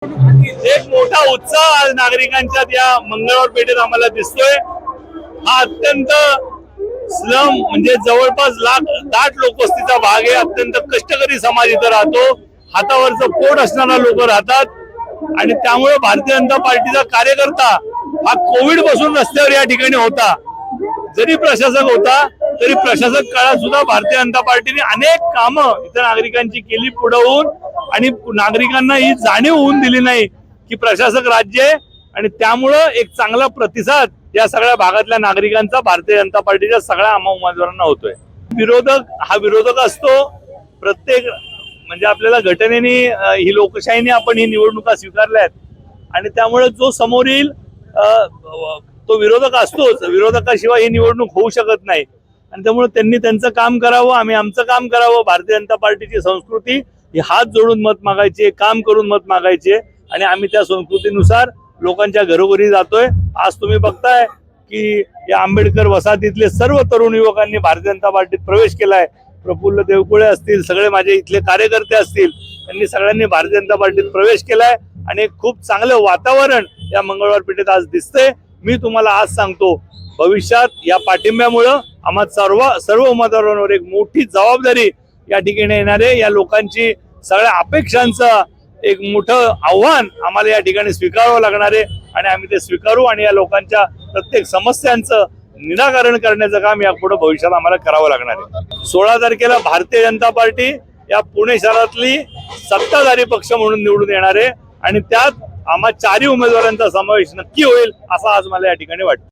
एक मोठा उत्साह आज नागरिकांच्या त्या मंगळवार पेठेत आम्हाला दिसतोय। हा अत्यंत स्लम म्हणजे जवळपास दाट लोकवस्तीचा भाग आहे। अत्यंत कष्टकरी समाज इथं राहतो, हातावरचं पोट असणारा लोक राहतात आणि त्यामुळे भारतीय जनता पार्टीचा कार्यकर्ता हा कोविड पासून रस्त्यावर या ठिकाणी होता। जरी प्रशासक होता तरी प्रशासक काळात सुद्धा भारतीय जनता पार्टीने अनेक कामं इतर नागरिकांची केली पुढे होऊन, आणि नागरिकांना ही जाणीव होऊन दिली नाही की प्रशासक राज्य आहे, आणि त्यामुळं एक चांगला प्रतिसाद या सगळ्या भागातल्या नागरिकांचा भारतीय जनता पार्टीच्या सगळ्या उमेदवारांना होतोय। विरोधक असतो प्रत्येक, म्हणजे आपल्याला घटनेने ही लोकशाहीने आपण ही निवडणुका स्वीकारल्या आहेत, आणि त्यामुळे जो समोर येईल तो विरोधक असतोच। विरोधकाशिवाय ही निवडणूक होऊ शकत नाही, आणि त्यामुळे त्यांनी त्यांचं काम करावं, आम्ही आमचं काम करावं। भारतीय जनता पार्टीची संस्कृती ही हात जोडून मत मागायची, काम करून मत मागायचे, आणि आम्ही त्या संस्कृतीनुसार लोकांच्या घरोघरी जातोय। आज तुम्ही बघताय की या आंबेडकर वसाहतीतले सर्व तरुण युवकांनी भारतीय जनता पार्टीत प्रवेश केलाय। प्रफुल्ल देवकुळे असतील, सगळे माझे इथले कार्यकर्ते असतील, त्यांनी सगळ्यांनी भारतीय जनता पार्टीत प्रवेश केलाय, आणि खूप चांगलं वातावरण या मंगळवार पेठेत आज दिसतंय। मी तुम्हाला आज सांगतो, भविष्यात या पाठिंब्यामुळं आम्हा सर्व उमेदवारांवर एक मोठी जबाबदारी या ठिकाणी येणार आहे। या लोकांची सगळ्या अपेक्षांचं एक मोठं आव्हान आम्हाला या ठिकाणी स्वीकारावं लागणार आहे, आणि आम्ही ते स्वीकारू, आणि या लोकांच्या प्रत्येक समस्यांचं निराकरण करण्याचं काम यापुढे भविष्यात आम्हाला करावं लागणार आहे। 16 तारखेला भारतीय जनता पार्टी या पुणे शहरातली सत्ताधारी पक्ष म्हणून निवडून येणार आहे, आणि त्यात आम्हा 4 उमेदवारांचा समावेश नक्की होईल असं आज मला या ठिकाणी वाटतं।